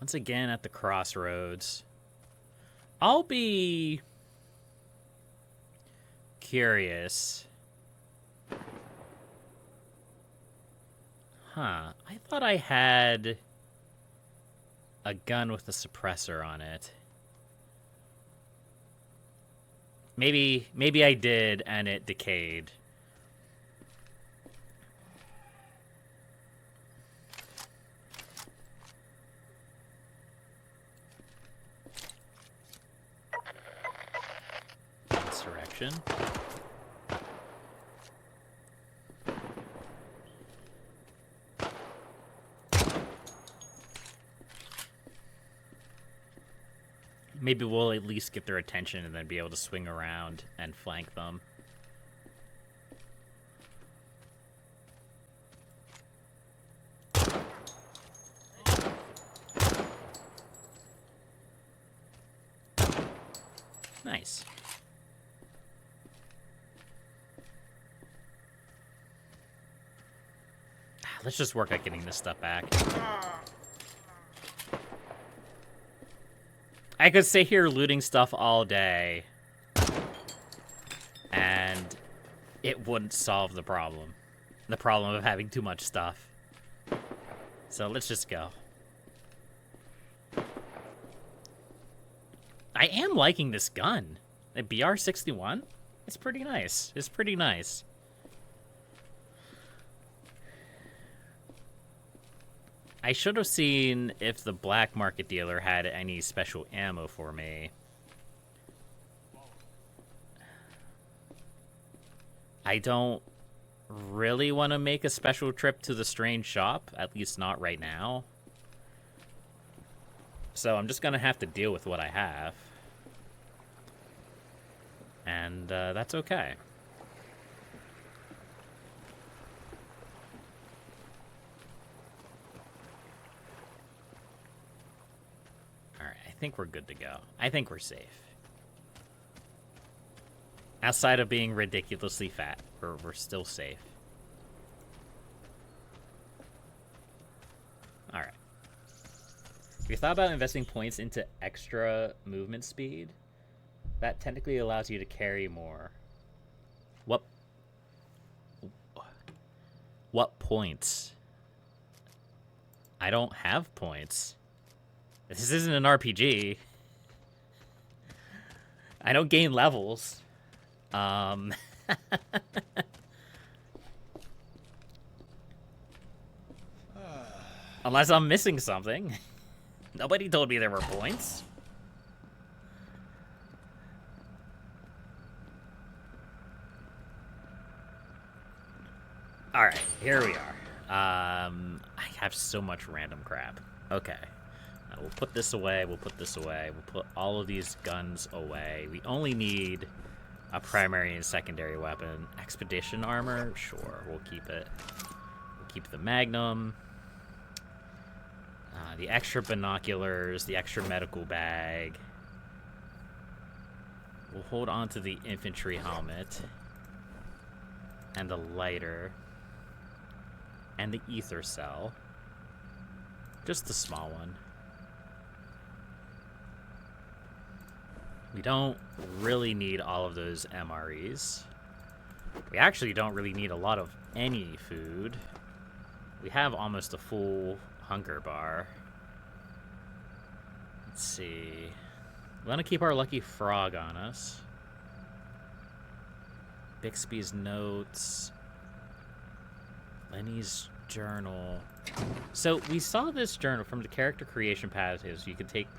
Once again at the crossroads. I'll be curious. Huh. I thought I had a gun with a suppressor on it. Maybe I did and it decayed. Insurrection. Maybe we'll at least get their attention and then be able to swing around and flank them. Nice. Let's just work at getting this stuff back. I could sit here looting stuff all day, and it wouldn't solve the problem. The problem of having too much stuff. So let's just go. I am liking this gun. The BR-61? It's pretty nice. It's pretty nice. I should have seen if the black market dealer had any special ammo for me. I don't really want to make a special trip to the strange shop, at least not right now. So I'm just going to have to deal with what I have. And that's okay. I think we're good to go. I think we're safe. Outside of being ridiculously fat, we're still safe. Alright. Have you thought about investing points into extra movement speed? That technically allows you to carry more. What points? I don't have points. This isn't an RPG. I don't gain levels. Unless I'm missing something. Nobody told me there were points. Alright, here we are. I have so much random crap. Okay. We'll put this away, we'll put this away, we'll put all of these guns away. We only need a primary and secondary weapon. Expedition armor? Sure, we'll keep it. We'll keep the Magnum. The extra binoculars, the extra medical bag. We'll hold on to the infantry helmet. And the lighter. And the ether cell. Just the small one. We don't really need all of those MREs. We actually don't really need a lot of any food. We have almost a full hunger bar. Let's see. We want to keep our lucky frog on us. Bixby's notes. Lenny's journal. So we saw this journal from the character creation passives. You can take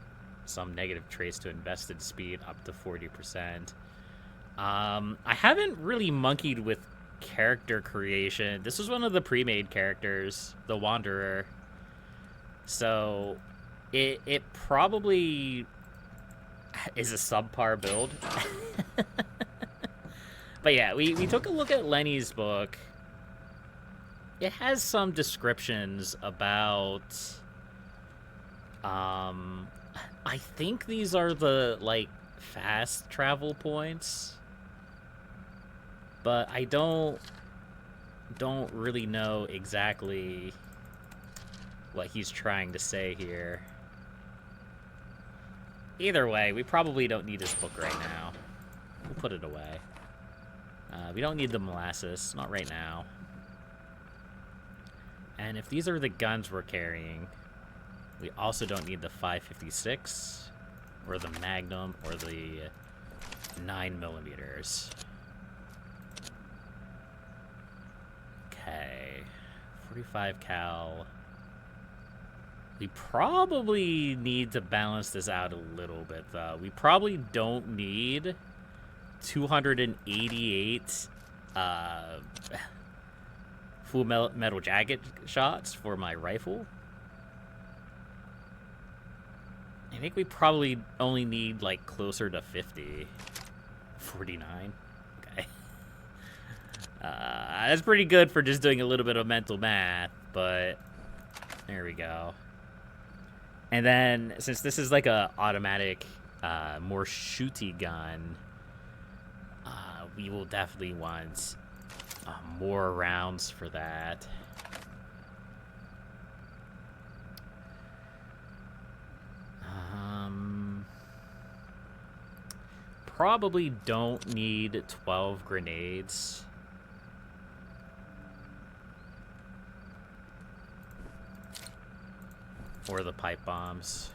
some negative traits to invested speed up to 40%. I haven't really monkeyed with character creation. This was one of the pre-made characters, the Wanderer. So it probably is a subpar build. But yeah, we took a look at Lenny's book. It has some descriptions about I think these are the, like, fast travel points. But I don't really know exactly what he's trying to say here. Either way, we probably don't need this book right now. We'll put it away. We don't need the molasses, not right now. And if these are the guns we're carrying, we also don't need the 5.56, or the Magnum, or the 9mm. Okay, 45 cal. We probably need to balance this out a little bit, though. We probably don't need 288 full metal jacket shots for my rifle. I think we probably only need, like, closer to 50. 49. Okay. That's pretty good for just doing a little bit of mental math, but there we go. And then, since this is like a automatic, more shooty gun, we will definitely want more rounds for that. Probably don't need 12 grenades. Or the pipe bombs.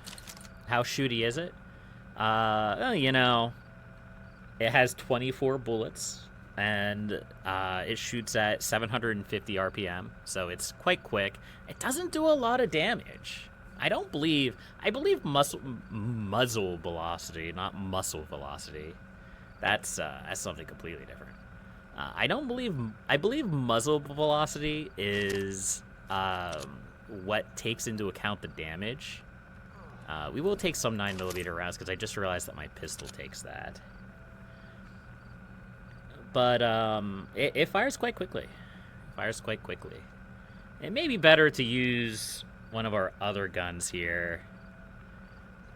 How shooty is it? Well, you know, it has 24 bullets, and it shoots at 750 RPM, so it's quite quick. It doesn't do a lot of damage. I believe muzzle velocity, not muscle velocity. That's something completely different. I believe muzzle velocity is what takes into account the damage. We will take some 9mm rounds because I just realized that my pistol takes that. But it fires quite quickly. It may be better to use one of our other guns here.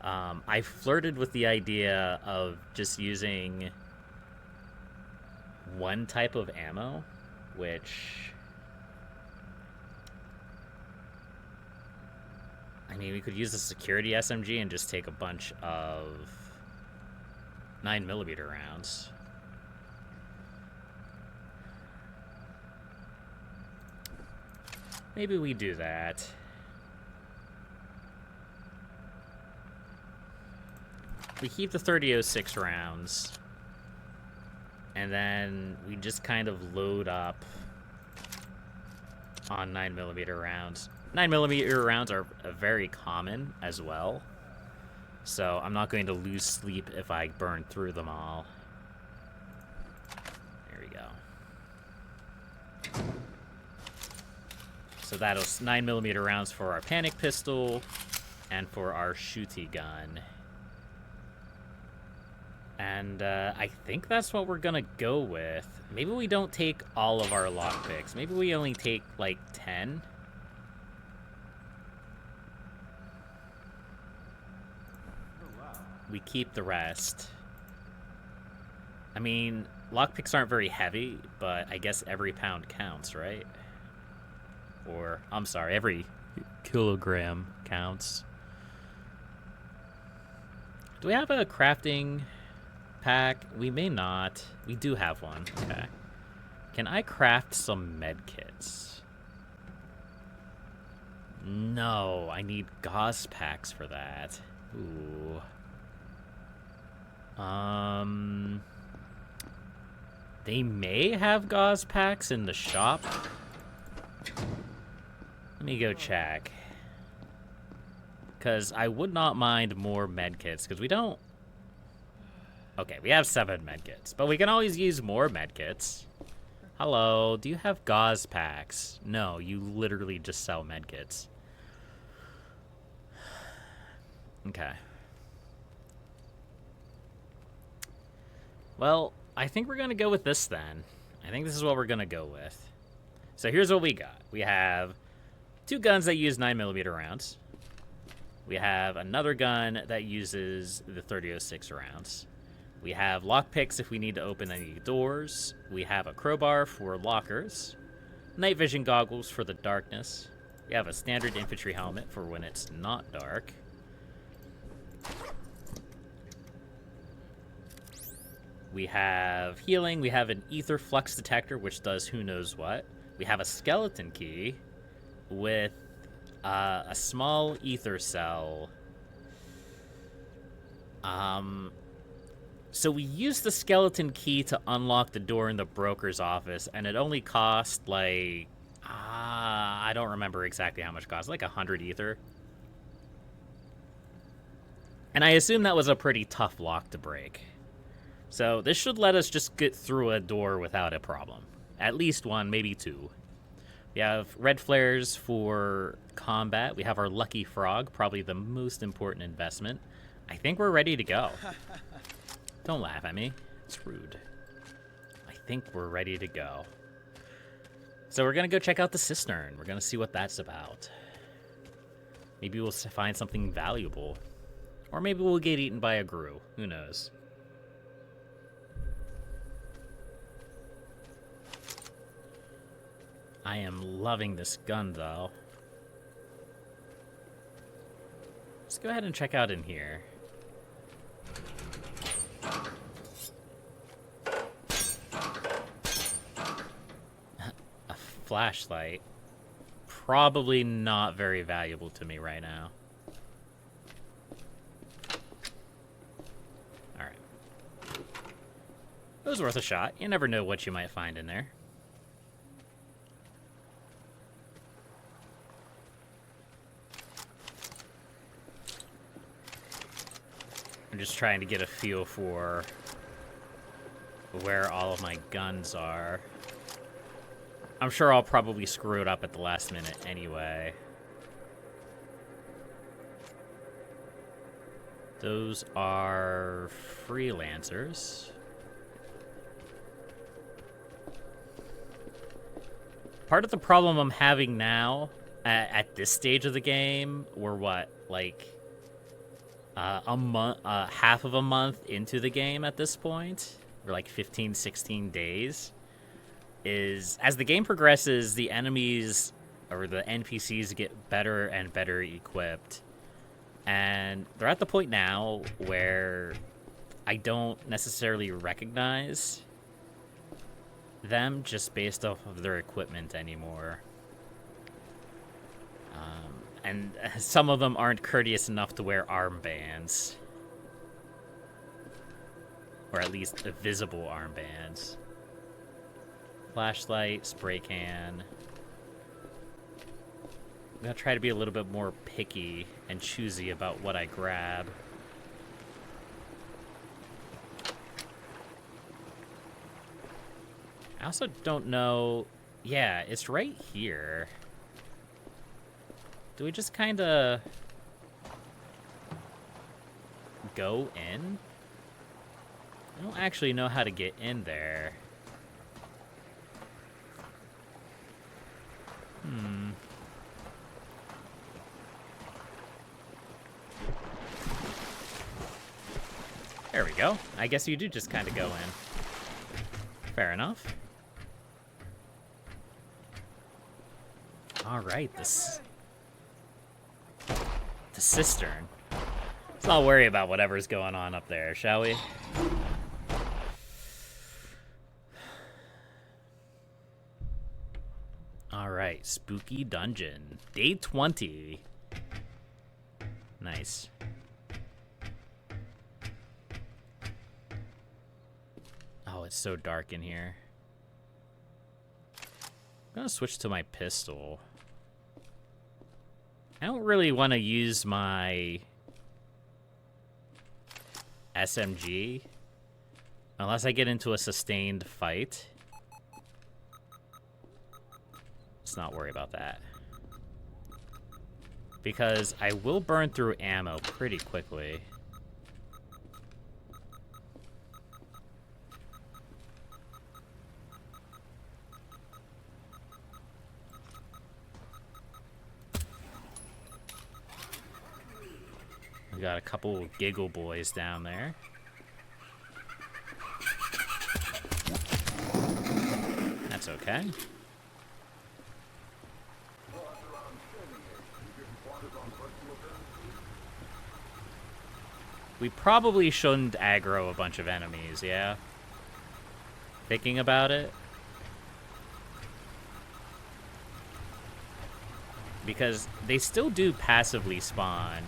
I flirted with the idea of just using one type of ammo, which, I mean, we could use the security SMG and just take a bunch of 9mm rounds. Maybe we do that. We keep the 30-06 rounds, and then we just kind of load up on 9mm rounds. 9mm rounds are very common as well, so I'm not going to lose sleep if I burn through them all. There we go. So that'll 9mm rounds for our panic pistol and for our shooty gun. And I think that's what we're gonna go with. Maybe we don't take all of our lockpicks. Maybe we only take like 10. We keep the rest. I mean, lockpicks aren't very heavy, but I guess every pound counts, right? Or, I'm sorry, every kilogram counts. Do we have a crafting pack? We may not. We do have one. Okay. Can I craft some med kits? No, I need gauze packs for that. Ooh. They may have gauze packs in the shop. Let me go check. Because I would not mind more medkits, because we don't... Okay, we have 7 medkits, but we can always use more medkits. Hello, do you have gauze packs? No, you literally just sell medkits. Okay. Well, I think we're going to go with this then. I think this is what we're going to go with. So here's what we got. We have 2 guns that use 9mm rounds. We have another gun that uses the 30-06 rounds. We have lockpicks if we need to open any doors. We have a crowbar for lockers. Night vision goggles for the darkness. We have a standard infantry helmet for when it's not dark. We have healing. We have an ether flux detector, which does who knows what. We have a skeleton key with a small ether cell. So we used the skeleton key to unlock the door in the broker's office, and it only cost like I don't remember exactly how much it cost, like 100 ether. And I assume that was a pretty tough lock to break. So this should let us just get through a door without a problem. At least one, maybe two. We have red flares for combat. We have our lucky frog, probably the most important investment. I think we're ready to go. Don't laugh at me. It's rude. I think we're ready to go. So we're going to go check out the cistern. We're going to see what that's about. Maybe we'll find something valuable. Or maybe we'll get eaten by a grue. Who knows? I am loving this gun, though. Let's go ahead and check out in here. A flashlight. Probably not very valuable to me right now. Alright. It was worth a shot. You never know what you might find in there. I'm just trying to get a feel for where all of my guns are. I'm sure I'll probably screw it up at the last minute anyway. Those are freelancers. Part of the problem I'm having now, at this stage of the game, we're what, like a month, half of a month into the game at this point, or like 15, 16 days, is as the game progresses, the enemies or the NPCs get better and better equipped. And they're at the point now where I don't necessarily recognize them just based off of their equipment anymore. And some of them aren't courteous enough to wear armbands. Or at least visible armbands. Flashlight, spray can. I'm gonna try to be a little bit more picky and choosy about what I grab. I also don't know... Yeah, it's right here. Do we just kind of go in? I don't actually know how to get in there. There we go. I guess you do just kind of go in. Fair enough. All right, the cistern. Let's not worry about whatever's going on up there, shall we? All right, spooky dungeon. Day 20. Nice. Oh, it's so dark in here. I'm gonna switch to my pistol. I don't really want to use my SMG unless I get into a sustained fight. Let's not worry about that. Because I will burn through ammo pretty quickly. We got a couple giggle boys down there. That's okay. We probably shouldn't aggro a bunch of enemies, yeah? thinking about it. Because they still do passively spawn.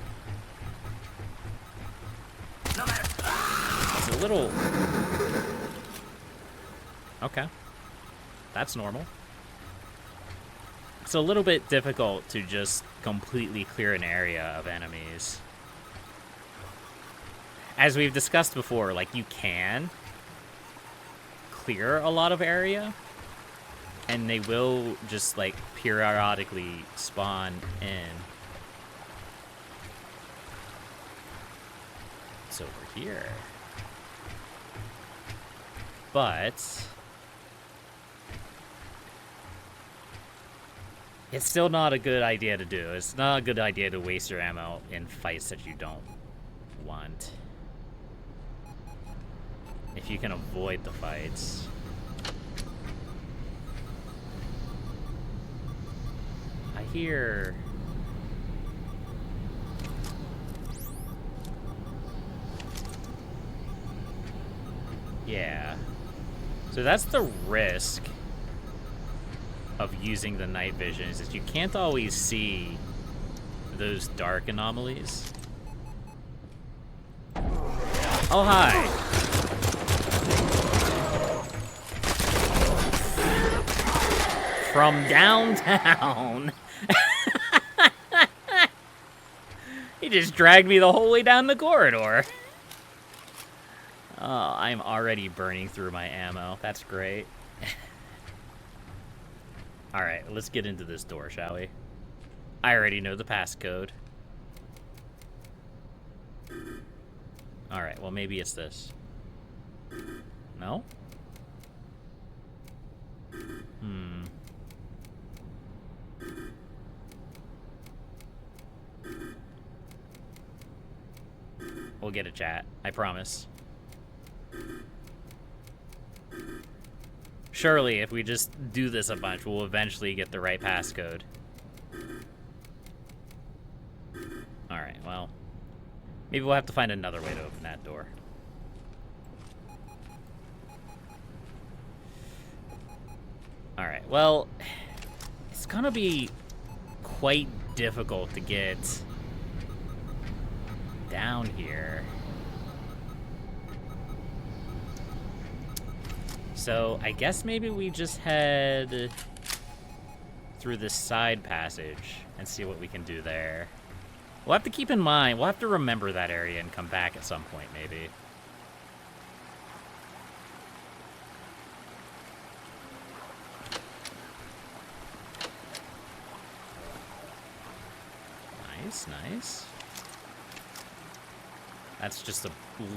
It's a little... Okay. That's normal. It's a little bit difficult to just completely clear an area of enemies. As we've discussed before, like, you can clear a lot of area, and they will just, like, periodically spawn in. It's over here. But it's still not a good idea to do. It's not a good idea to waste your ammo in fights that you don't want. If you can avoid the fights. I hear... Yeah. So that's the risk of using the night vision, is that you can't always see those dark anomalies. Oh, hi. From downtown. He just dragged me the whole way down the corridor. Oh, I'm already burning through my ammo. That's great. Alright, let's get into this door, shall we? I already know the passcode. Alright, well, maybe it's this. No? We'll get a chat. I promise. Surely, if we just do this a bunch, we'll eventually get the right passcode. Alright, well. Maybe we'll have to find another way to open that door. Alright, well, it's gonna be quite difficult to get down here. So I guess maybe we just head through this side passage and see what we can do there. We'll have to keep in mind, we'll have to remember that area and come back at some point, maybe. Nice, nice. That's just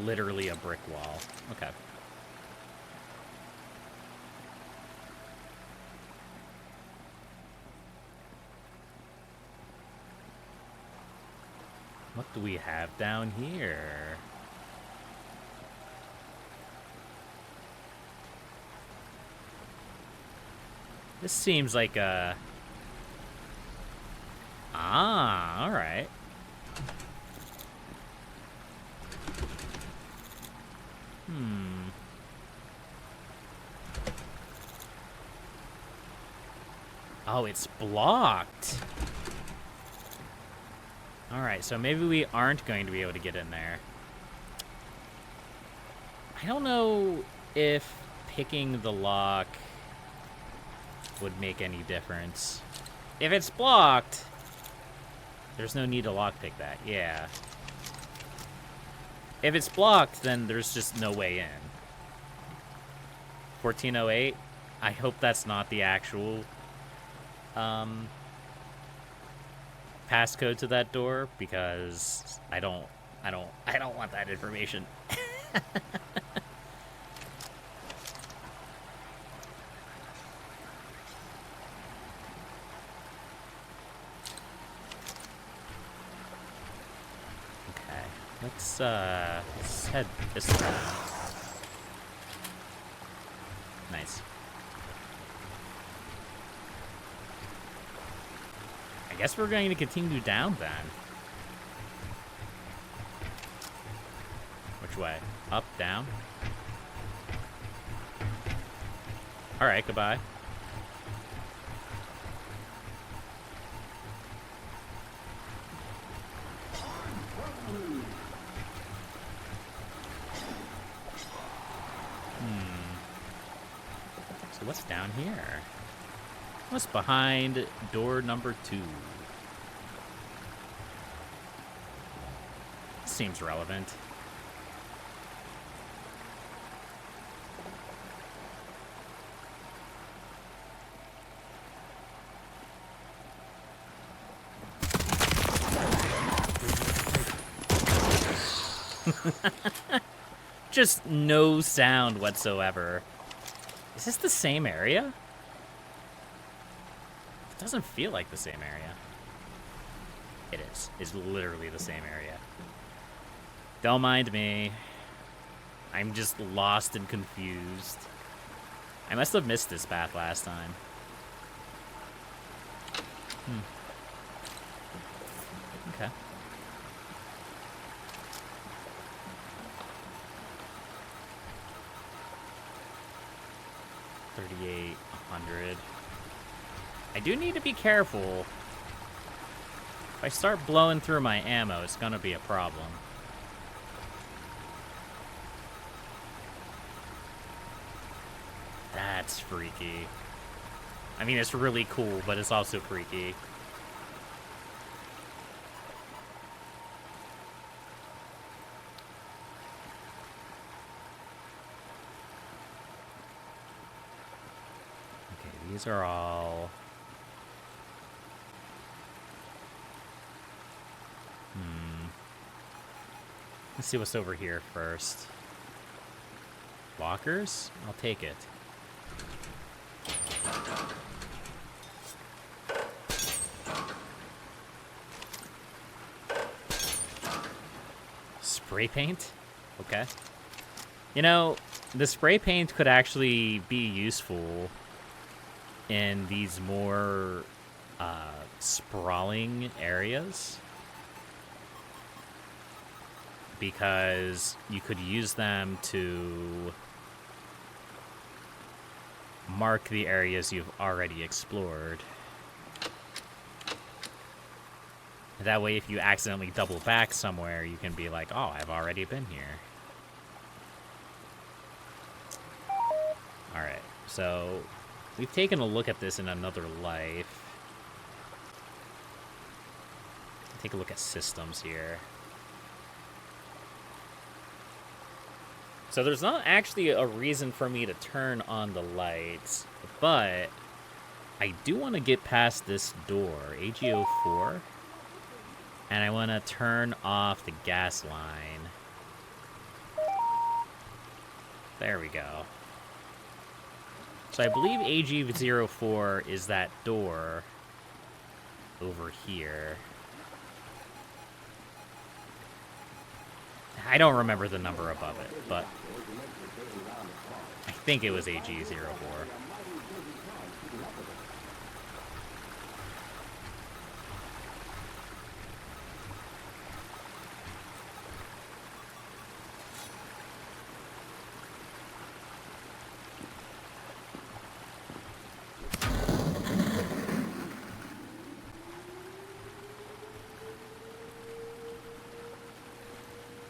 literally a brick wall. Okay. What do we have down here? This seems like a... Ah, all right. Oh, it's blocked. Alright, so maybe we aren't going to be able to get in there. I don't know if picking the lock would make any difference. If it's blocked, there's no need to lockpick that. Yeah. If it's blocked, then there's just no way in. 1408? I hope that's not the actual passcode to that door, because I don't want that information. Okay, let's head this way. Nice. I guess we're going to continue down then. Which way? Up, down? Alright, goodbye. So what's down here? What's behind door number 2? Seems relevant. Just no sound whatsoever. Is this the same area? It doesn't feel like the same area. It is. It's literally the same area. Don't mind me. I'm just lost and confused. I must have missed this path last time. Okay. $3,800. I do need to be careful. If I start blowing through my ammo, it's gonna be a problem. That's freaky. I mean, it's really cool, but it's also freaky. Okay, these are all... Let's see what's over here first. Lockers? I'll take it. Spray paint? Okay. You know, the spray paint could actually be useful in these more sprawling areas, because you could use them to mark the areas you've already explored. That way, if you accidentally double back somewhere, you can be like, oh, I've already been here. Alright, so we've taken a look at this in another life. Take a look at systems here. So there's not actually a reason for me to turn on the lights, but I do want to get past this door, AG04, and I want to turn off the gas line. There we go. So I believe AG04 is that door over here. I don't remember the number above it, but I think it was AG04.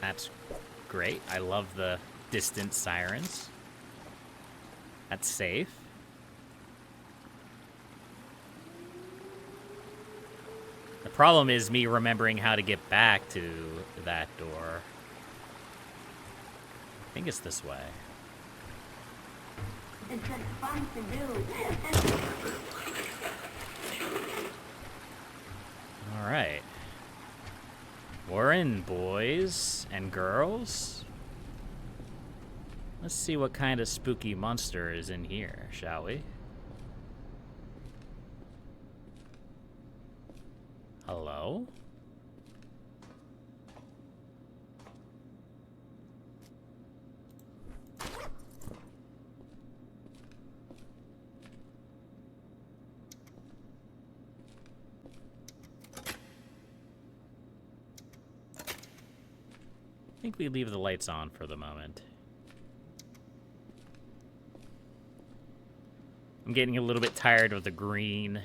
That's great. I love the distant sirens. That's safe. The problem is me remembering how to get back to that door. I think it's this way. It's just fun to do. All right. We're in, boys and girls. Let's see what kind of spooky monster is in here, shall we? Hello? I think we leave the lights on for the moment. I'm getting a little bit tired of the green.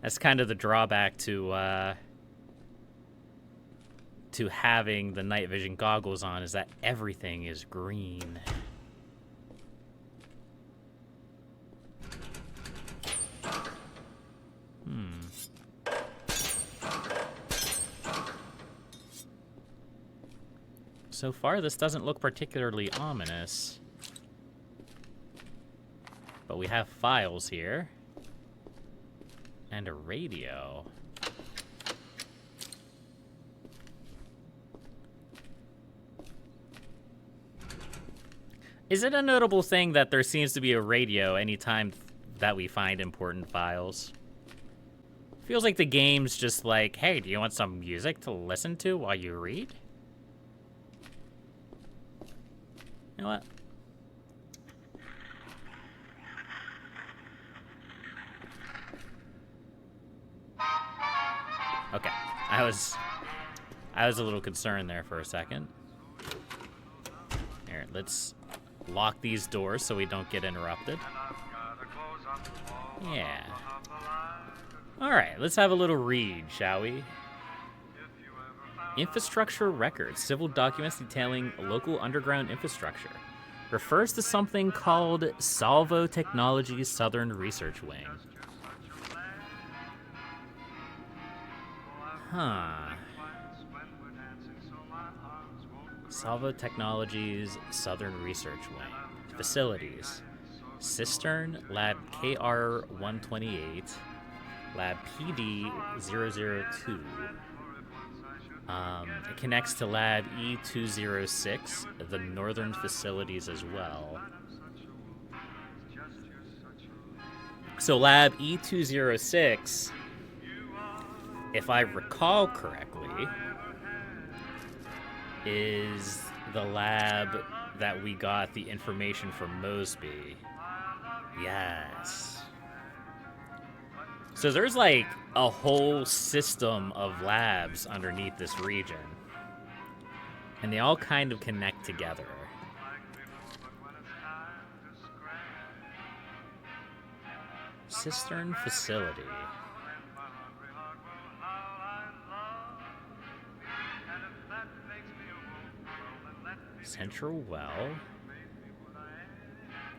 That's kind of the drawback to having the night vision goggles on, is that everything is green. So far, this doesn't look particularly ominous. But we have files here. And a radio. Is it a notable thing that there seems to be a radio anytime that we find important files? Feels like the game's just like, hey, do you want some music to listen to while you read? You know what? Okay, I was a little concerned there for a second. Here, let's lock these doors so we don't get interrupted. Yeah. All right, let's have a little read, shall we? Infrastructure records, civil documents detailing local underground infrastructure. Refers to something called Salvo Technologies Southern Research Wing. Huh. Salvo Technologies Southern Research Wing. Facilities. Cistern, Lab K.R. 128, Lab PD 002. It connects to Lab E206, the northern facilities as well. So Lab E206, if I recall correctly, is the lab that we got the information from Mosby. Yes. So there's like a whole system of labs underneath this region. And they all kind of connect together. Cistern facility. Central well.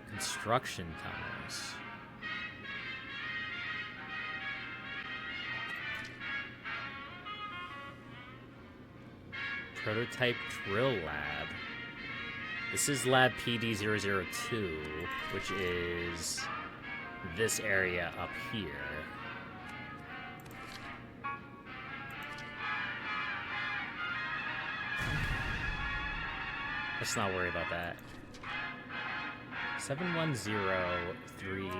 Construction tunnels. Prototype drill lab. This is Lab PD 002, which is this area up here. Let's not worry about that. 71038.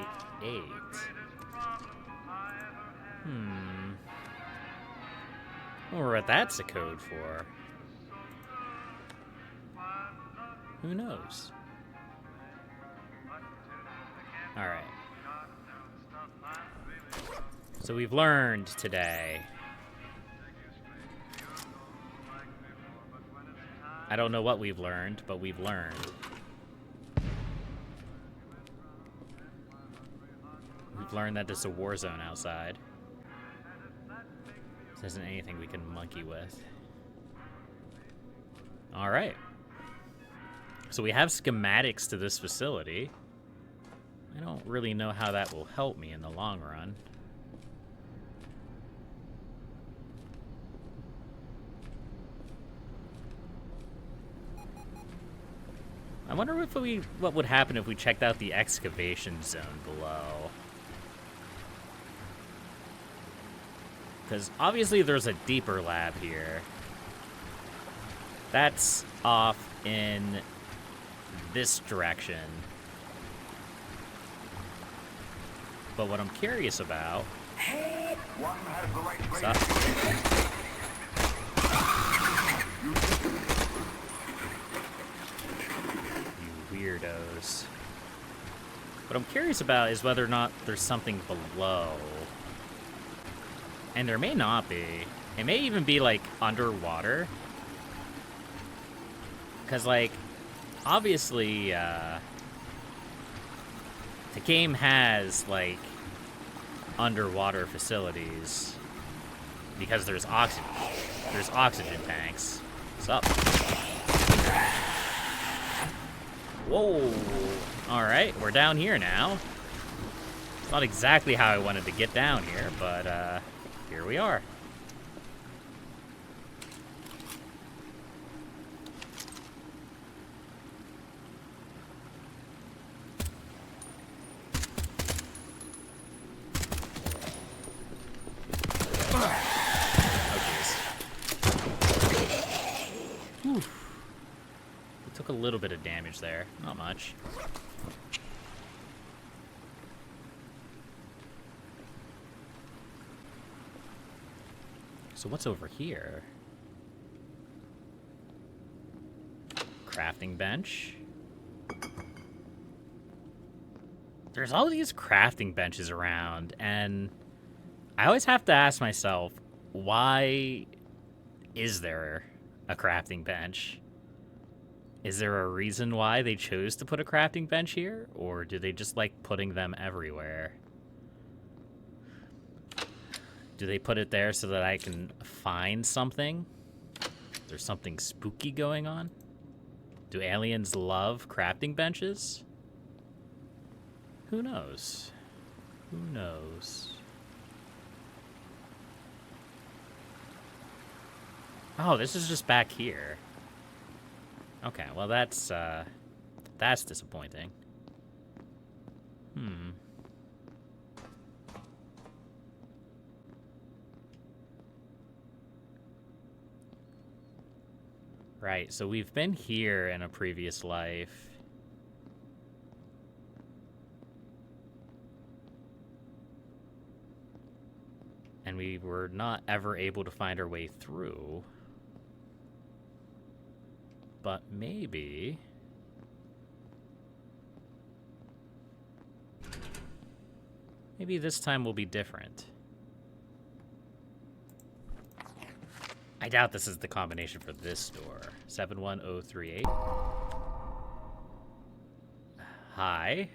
I wonder what that's a code for. Who knows? Alright. So we've learned today. I don't know what we've learned, but we've learned. We've learned that there's a war zone outside. This isn't anything we can monkey with. Alright. So we have schematics to this facility. I don't really know how that will help me in the long run. I wonder what would happen if we checked out the excavation zone below. Because obviously there's a deeper lab here. That's off in this direction. But what I'm curious about... You weirdos. What I'm curious about is whether or not there's something below. And there may not be. It may even be, like, underwater. Because, like, obviously, The game has, like, underwater facilities because there's oxygen. There's oxygen tanks. What's up? Whoa! Alright, we're down here now. Not exactly how I wanted to get down here, but here we are. Took a little bit of damage there. Not much. So what's over here? Crafting bench. There's all these crafting benches around, and I always have to ask myself, why is there a crafting bench? Is there a reason why they chose to put a crafting bench here? Or do they just like putting them everywhere? Do they put it there so that I can find something? There's something spooky going on? Do aliens love crafting benches? Who knows? Who knows? Oh, this is just back here. Okay, well that's disappointing. Right, so we've been here in a previous life. And we were not ever able to find our way through. But maybe... maybe this time will be different. I doubt this is the combination for this door. 71038. Hi.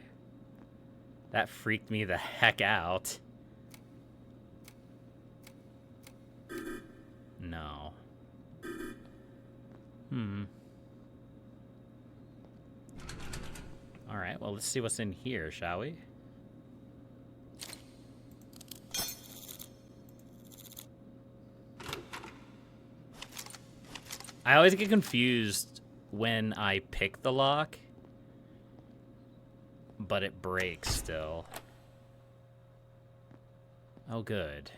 That freaked me the heck out. No. Alright, well, let's see what's in here, shall we? I always get confused when I pick the lock, but it breaks still. Oh, good.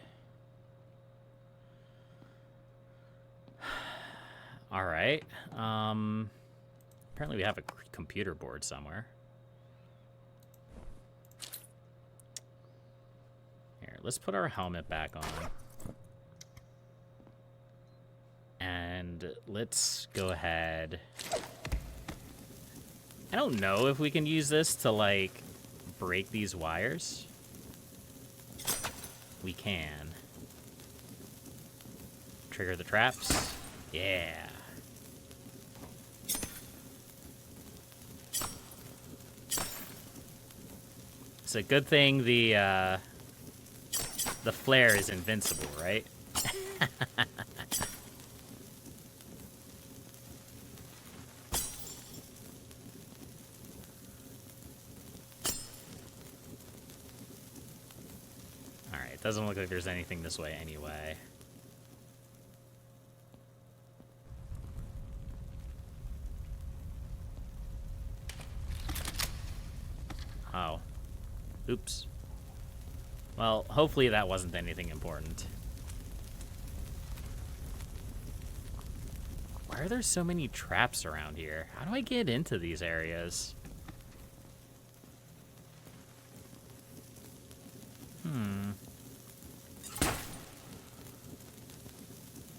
Alright. Apparently we have a computer board somewhere. Here, let's put our helmet back on. And let's go ahead. I don't know if we can use this to, like, break these wires. We can. Trigger the traps. Yeah. It's a good thing the flare is invincible, right? Alright, it doesn't look like there's anything this way anyway. Oh. Oops. Well, hopefully that wasn't anything important. Why are there so many traps around here? How do I get into these areas?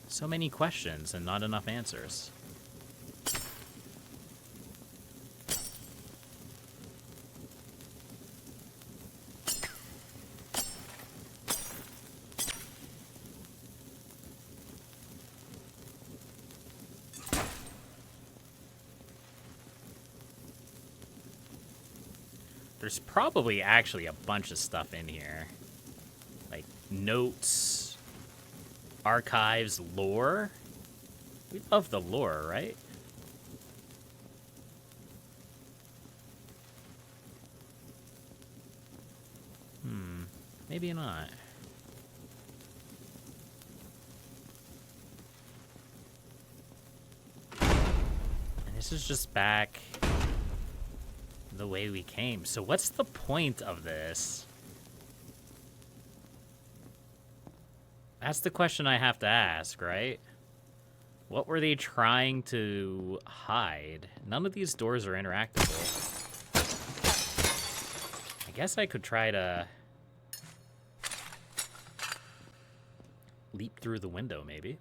So many questions and not enough answers. There's probably actually a bunch of stuff in here. Like notes, archives, lore. We love the lore, right? Maybe not. And this is just back the way we came. So what's the point of this? That's the question I have to ask, right? What were they trying to hide? None of these doors are interactable. I guess I could try to leap through the window, maybe.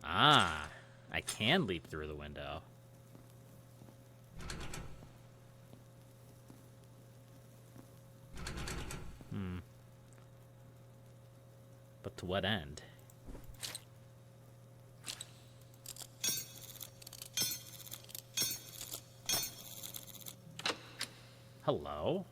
Ah, I can leap through the window. But to what end? Hello?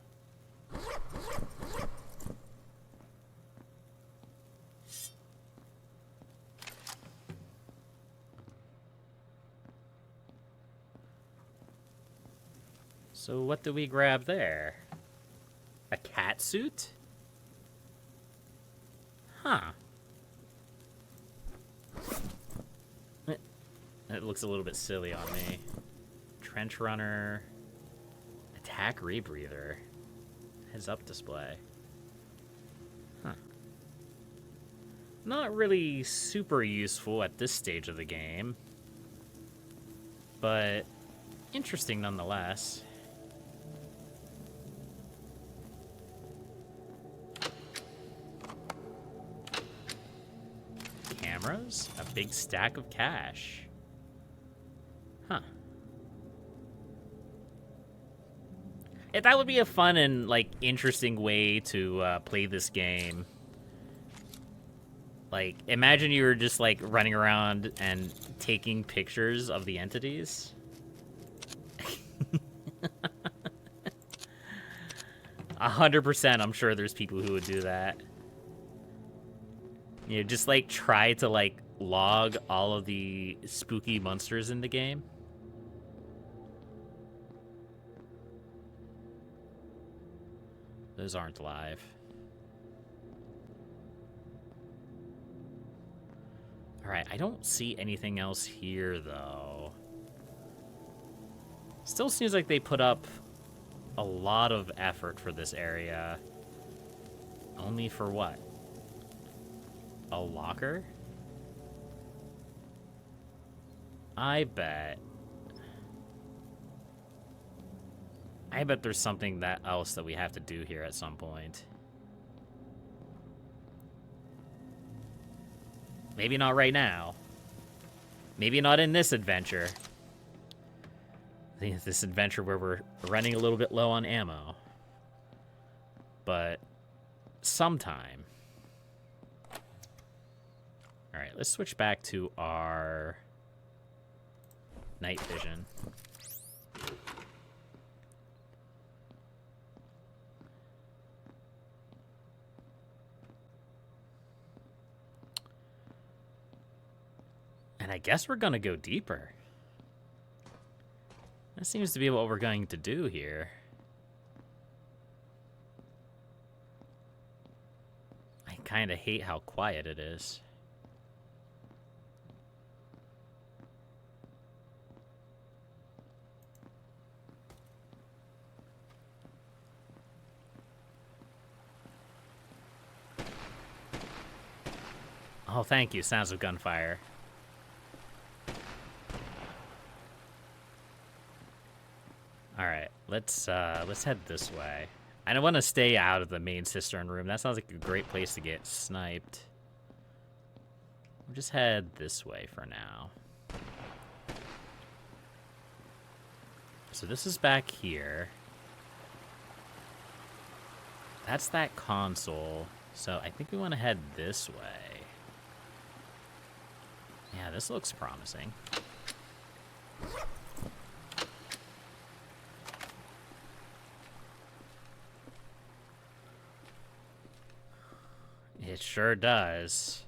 So what do we grab there? A cat suit? Huh. It looks a little bit silly on me. Trench runner. Attack rebreather. Heads up display. Huh. Not really super useful at this stage of the game. But interesting nonetheless. Cameras? A big stack of cash. Huh. Yeah, that would be a fun and, like, interesting way to play this game. Like, imagine you were just, like, running around and taking pictures of the entities. 100%, I'm sure there's people who would do that. You know, just, like, try to, like, log all of the spooky monsters in the game. Those aren't live. Alright, I don't see anything else here, though. Still seems like they put up a lot of effort for this area. Only for what? A locker? I bet there's something else that we have to do here at some point. Maybe not right now. Maybe not in this adventure. This adventure where we're running a little bit low on ammo. But sometime. Alright, let's switch back to our night vision. And I guess we're gonna go deeper. That seems to be what we're going to do here. I kind of hate how quiet it is. Oh, thank you. Sounds of gunfire. All right, let's head this way. I don't want to stay out of the main cistern room. That sounds like a great place to get sniped. We'll just head this way for now. So this is back here. That's that console. So I think we want to head this way. Yeah, this looks promising. It sure does.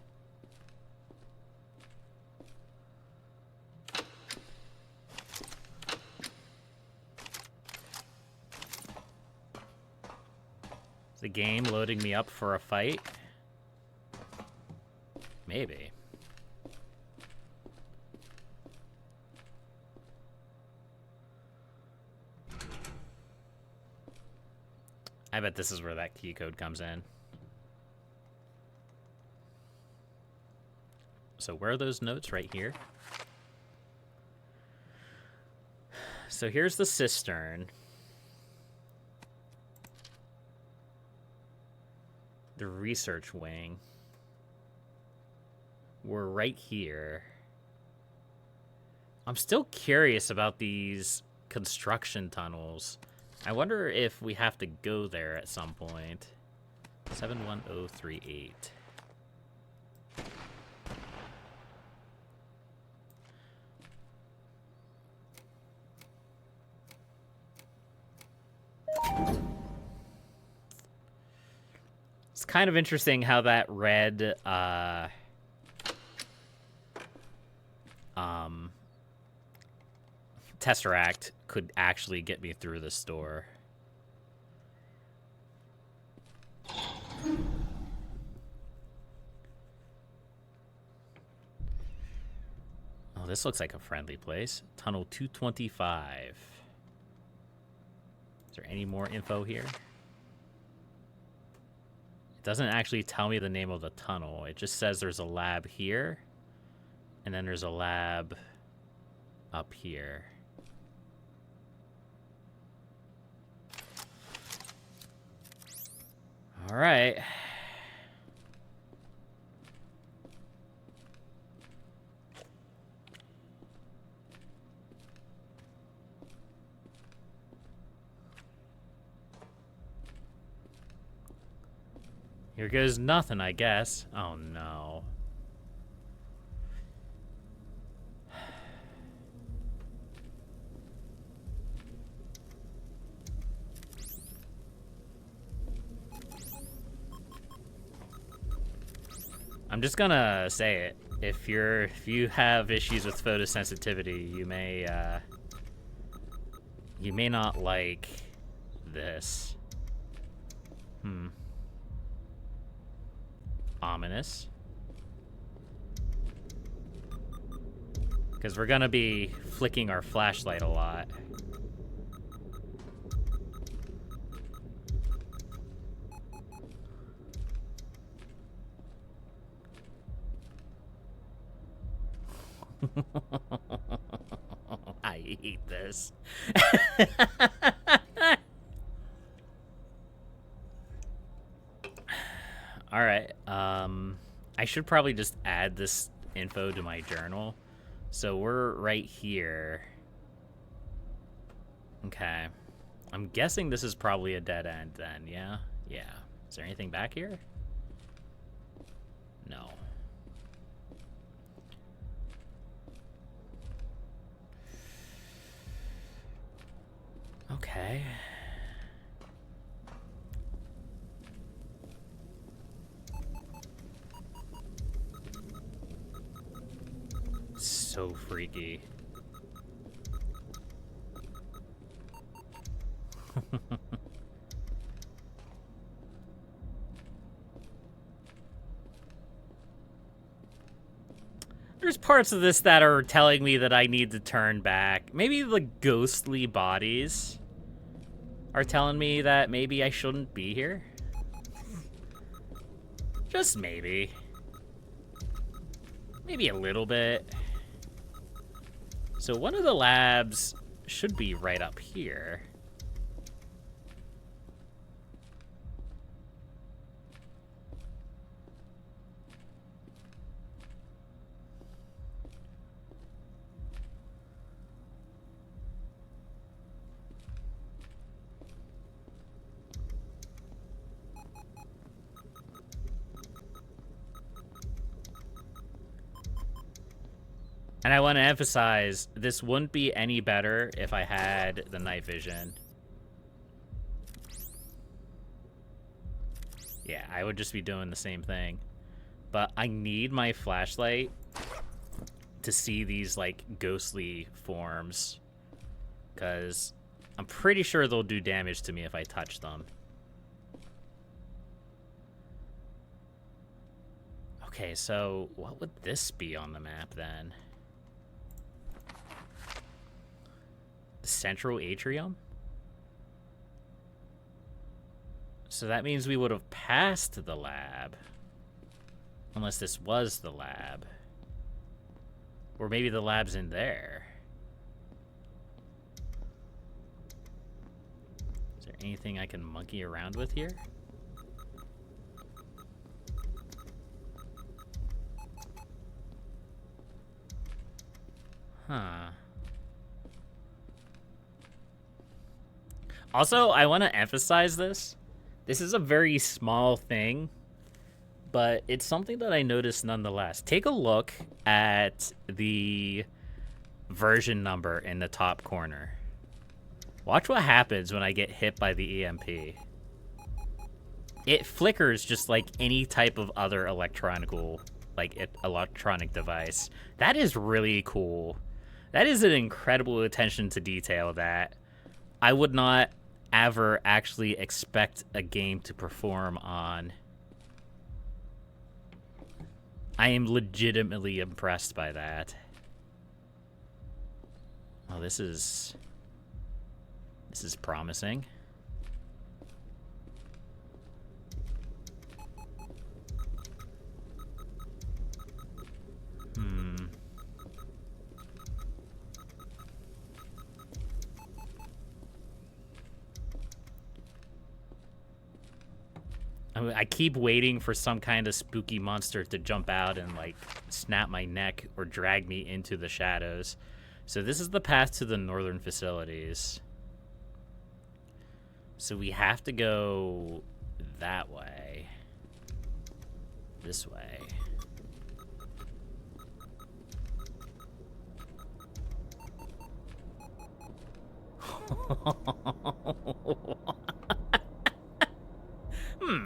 Is the game loading me up for a fight? Maybe. I bet this is where that key code comes in. So where are those notes? Right here. So here's the cistern. The research wing. We're right here. I'm still curious about these construction tunnels. I wonder if we have to go there at some point. 71038. It's kind of interesting how that red Tesseract could actually get me through this door. Oh, this looks like a friendly place. Tunnel 225. Is there any more info here? It doesn't actually tell me the name of the tunnel. It just says there's a lab here, and then there's a lab up here. All right. Here goes nothing, I guess. Oh, no. I'm just gonna say it. If you have issues with photosensitivity, you may not like this. Ominous. Because we're gonna be flicking our flashlight a lot. I hate this. All right. I should probably just add this info to my journal. So we're right here. Okay. I'm guessing this is probably a dead end then, yeah? Yeah. Is there anything back here? No. Okay. So freaky. There's parts of this that are telling me that I need to turn back. Maybe the ghostly bodies are telling me that maybe I shouldn't be here. Just maybe. Maybe a little bit. So one of the labs should be right up here. And I want to emphasize, this wouldn't be any better if I had the night vision. Yeah, I would just be doing the same thing. But I need my flashlight to see these, like, ghostly forms. Because I'm pretty sure they'll do damage to me if I touch them. Okay, so what would this be on the map then? The central atrium? So that means we would have passed the lab. Unless this was the lab. Or maybe the lab's in there. Is there anything I can monkey around with here? Huh. Also, I want to emphasize this. This is a very small thing, but it's something that I noticed nonetheless. Take a look at the version number in the top corner. Watch what happens when I get hit by the EMP. It flickers just like any type of other electronic device. That is really cool. That is an incredible attention to detail that I would not ever actually expect a game to perform on. I am legitimately impressed by that. Oh, this is promising. I keep waiting for some kind of spooky monster to jump out and, like, snap my neck or drag me into the shadows. So this is the path to the northern facilities. So we have to go that way. This way.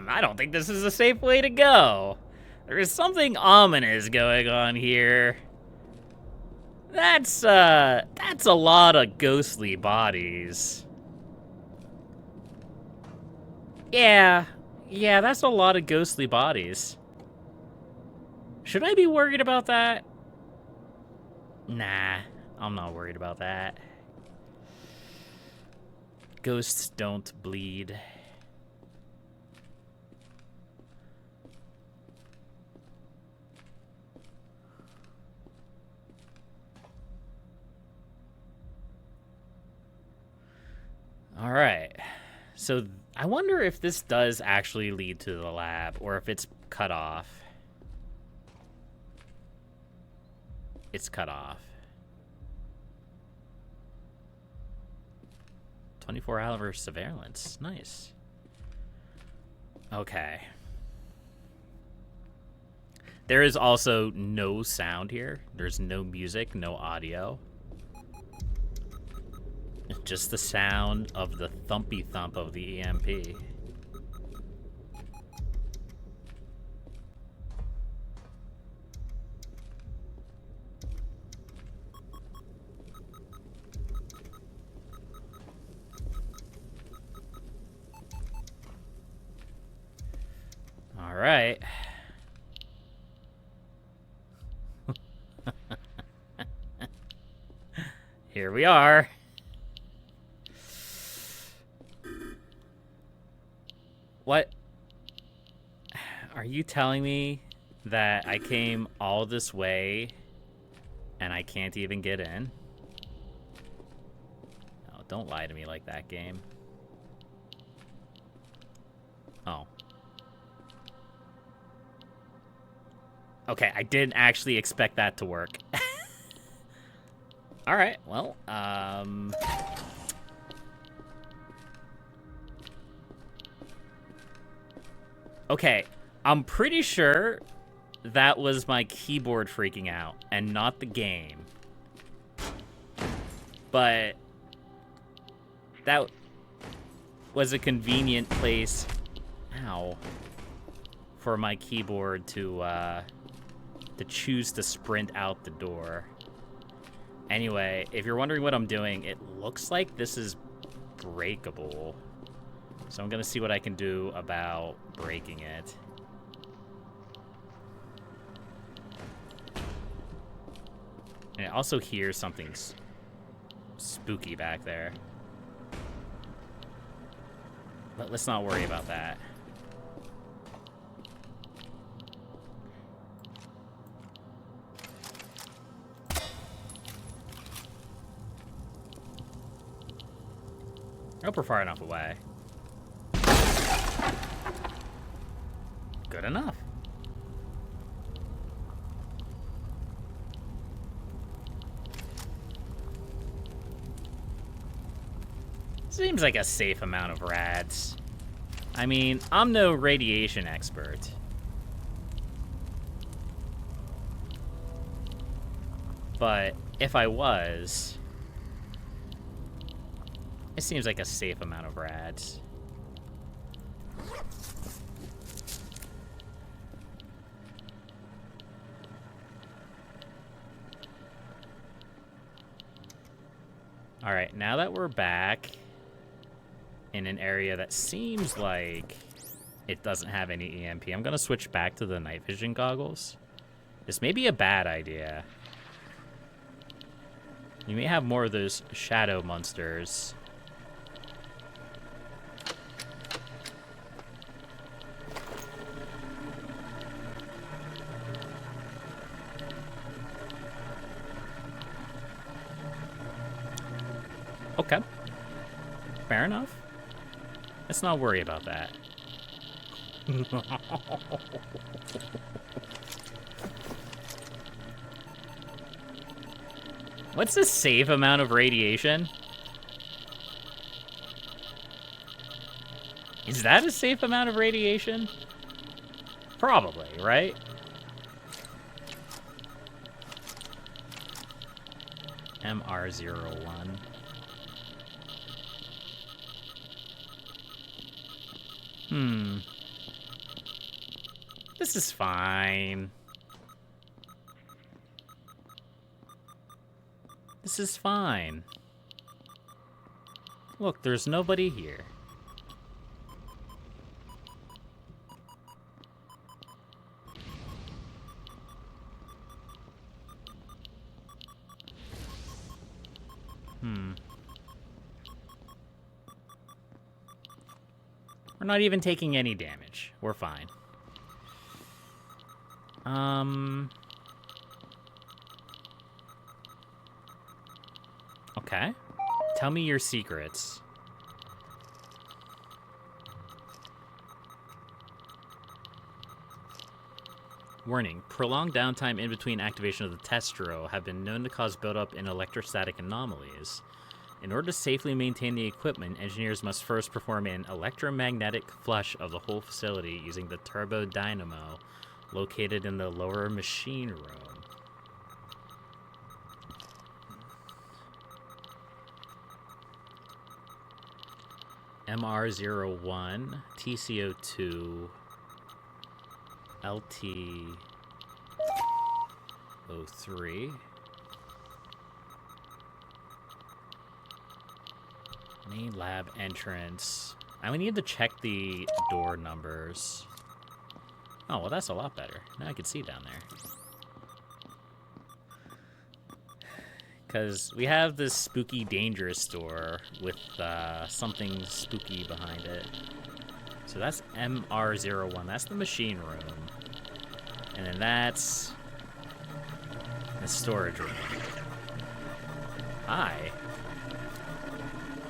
I don't think this is a safe way to go. There is something ominous going on here. That's a lot of ghostly bodies. Yeah, that's a lot of ghostly bodies. Should I be worried about that? Nah, I'm not worried about that. Ghosts don't bleed. All right, so I wonder if this does actually lead to the lab or if it's cut off. It's cut off. 24-hour surveillance, nice. Okay. There is also no sound here. There's no music, no audio. Just the sound of the thumpy thump of the EMP. All right. Here we are. What? Are you telling me that I came all this way and I can't even get in? Oh, don't lie to me like that, game. Oh. Okay, I didn't actually expect that to work. All right, well, okay, I'm pretty sure that was my keyboard freaking out and not the game. But that was a convenient place. Ow. for my keyboard to choose to sprint out the door. Anyway, if you're wondering what I'm doing, it looks like this is breakable. So I'm gonna see what I can do about breaking it. And I also hear something spooky back there. But let's not worry about that. I hope we're far enough away. Good enough. Seems like a safe amount of rads. I mean, I'm no radiation expert. But if I was, it seems like a safe amount of rads. All right, now that we're back in an area that seems like it doesn't have any EMP, I'm gonna switch back to the night vision goggles. This may be a bad idea. You may have more of those shadow monsters. Okay. Fair enough. Let's not worry about that. What's the safe amount of radiation? Is that a safe amount of radiation? Probably, right? MR01. This is fine. This is fine. Look, there's nobody here. We're not even taking any damage. We're fine. Okay. Tell me your secrets. Warning. Prolonged downtime in between activation of the test drill have been known to cause buildup in electrostatic anomalies. In order to safely maintain the equipment, engineers must first perform an electromagnetic flush of the whole facility using the turbo dynamo located in the lower machine room. MR01, TCO2, LT03. Main lab entrance. I need to check the door numbers. Oh, well, that's a lot better. Now I can see down there. Because we have this spooky, dangerous door with something spooky behind it. So that's MR01. That's the machine room. And then that's the storage room. Hi.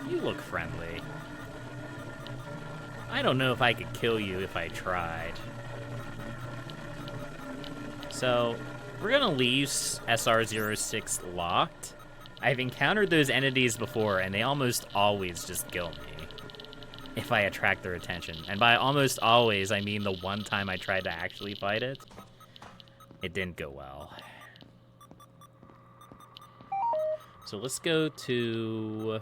You look friendly. I don't know if I could kill you if I tried. So, we're gonna leave SR06 locked. I've encountered those entities before, and they almost always just kill me if I attract their attention. And by almost always, I mean the one time I tried to actually fight it. It didn't go well. So let's go to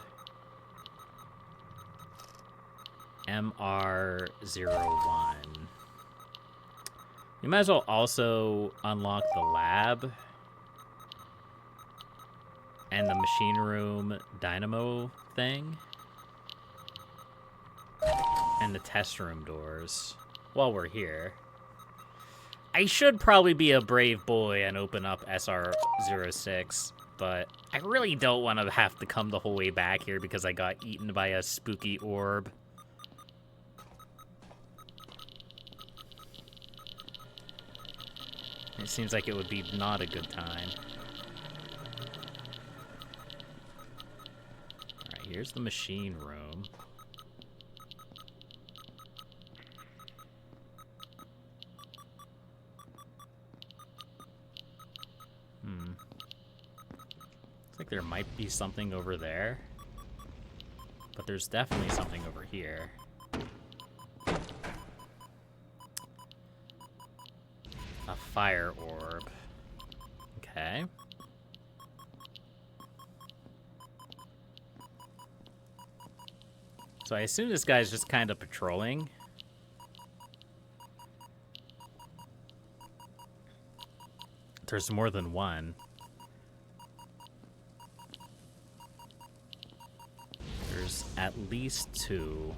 MR01. We might as well also unlock the lab and the machine room dynamo thing and the test room doors while we're here. I should probably be a brave boy and open up SR06, but I really don't want to have to come the whole way back here because I got eaten by a spooky orb. It seems like it would be not a good time. Alright, here's the machine room. Looks like there might be something over there. But there's definitely something over here. A fire orb. Okay. So I assume this guy's just kind of patrolling. There's more than one. There's at least two.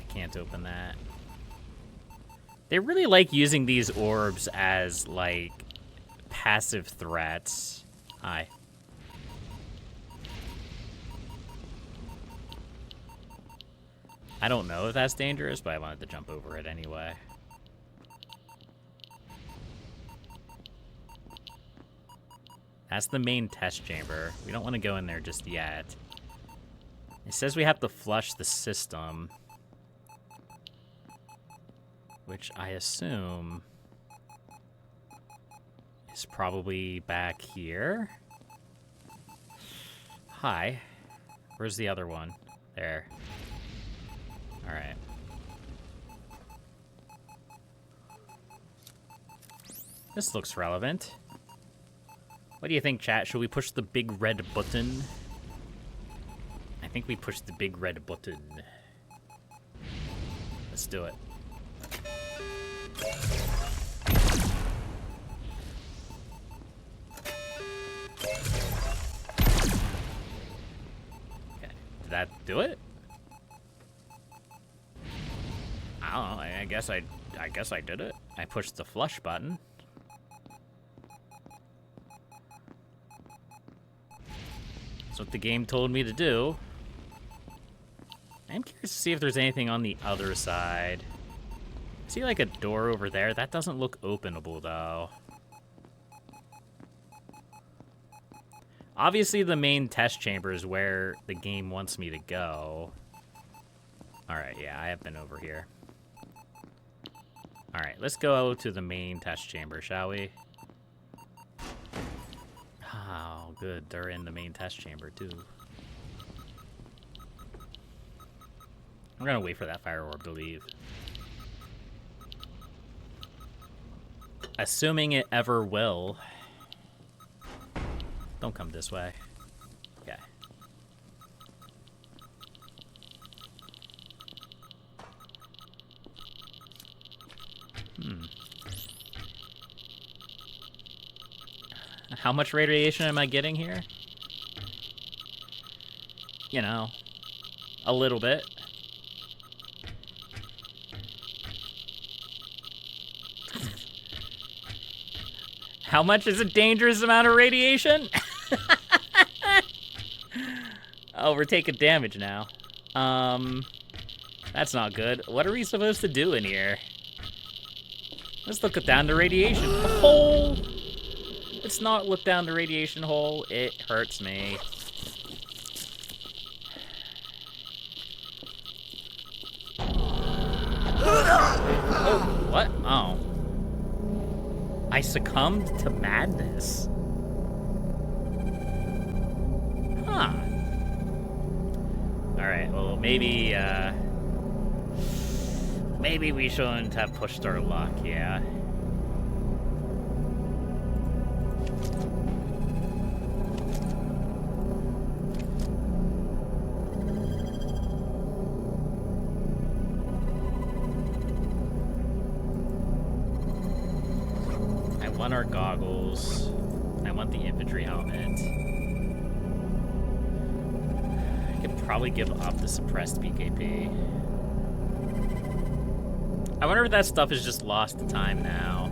Can't open that. They really like using these orbs as, like, passive threats. Hi. I don't know if that's dangerous, but I wanted to jump over it anyway. That's the main test chamber. We don't want to go in there just yet. It says we have to flush the system. Which I assume is probably back here. Hi. Where's the other one? There. Alright. This looks relevant. What do you think, chat? Should we push the big red button? I think we push the big red button. Let's do it. Okay, did that do it? I don't know. I guess I did it. I pushed the flush button. That's what the game told me to do. I'm curious to see if there's anything on the other side. See, like, a door over there? That doesn't look openable, though. Obviously, the main test chamber is where the game wants me to go. Alright, yeah, I have been over here. Alright, let's go to the main test chamber, shall we? Oh, good. They're in the main test chamber, too. We're gonna wait for that fire orb to leave. Assuming it ever will. Don't come this way. Okay. How much radiation am I getting here? You know, a little bit. How much is a dangerous amount of radiation? Oh, we're taking damage now. That's not good. What are we supposed to do in here? Let's look down the radiation hole. Let's not look down the radiation hole. It hurts me. Oh, what? Oh. I succumbed to madness. Huh. Alright, well, maybe we shouldn't have pushed our luck, yeah. goggles. I want the infantry helmet. I could probably give up the suppressed BKP. I wonder if that stuff is just lost to time now.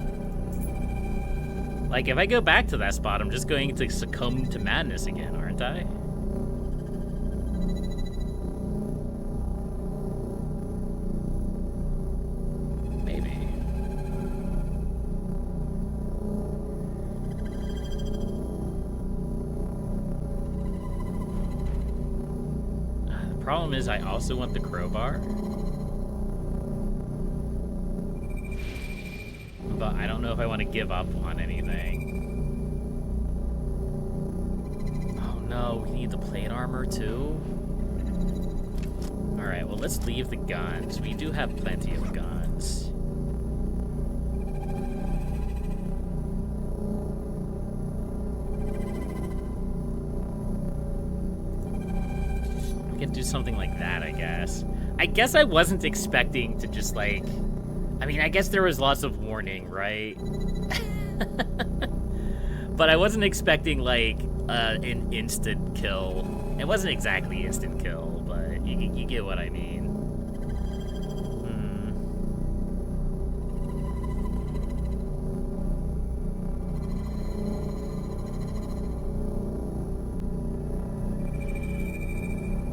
Like, if I go back to that spot, I'm just going to succumb to madness again, aren't I? Maybe. The problem is I also want the crowbar. But I don't know if I want to give up on anything. Oh no, we need the plate armor too? Alright, well let's leave the guns. We do have plenty of guns. We can do something like that, I guess. I guess I wasn't expecting to just like... I mean, I guess there was lots of warning, right? But I wasn't expecting, like, an instant kill. It wasn't exactly instant kill, but you get what I mean.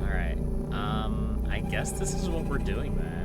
Alright, I guess this is what we're doing then.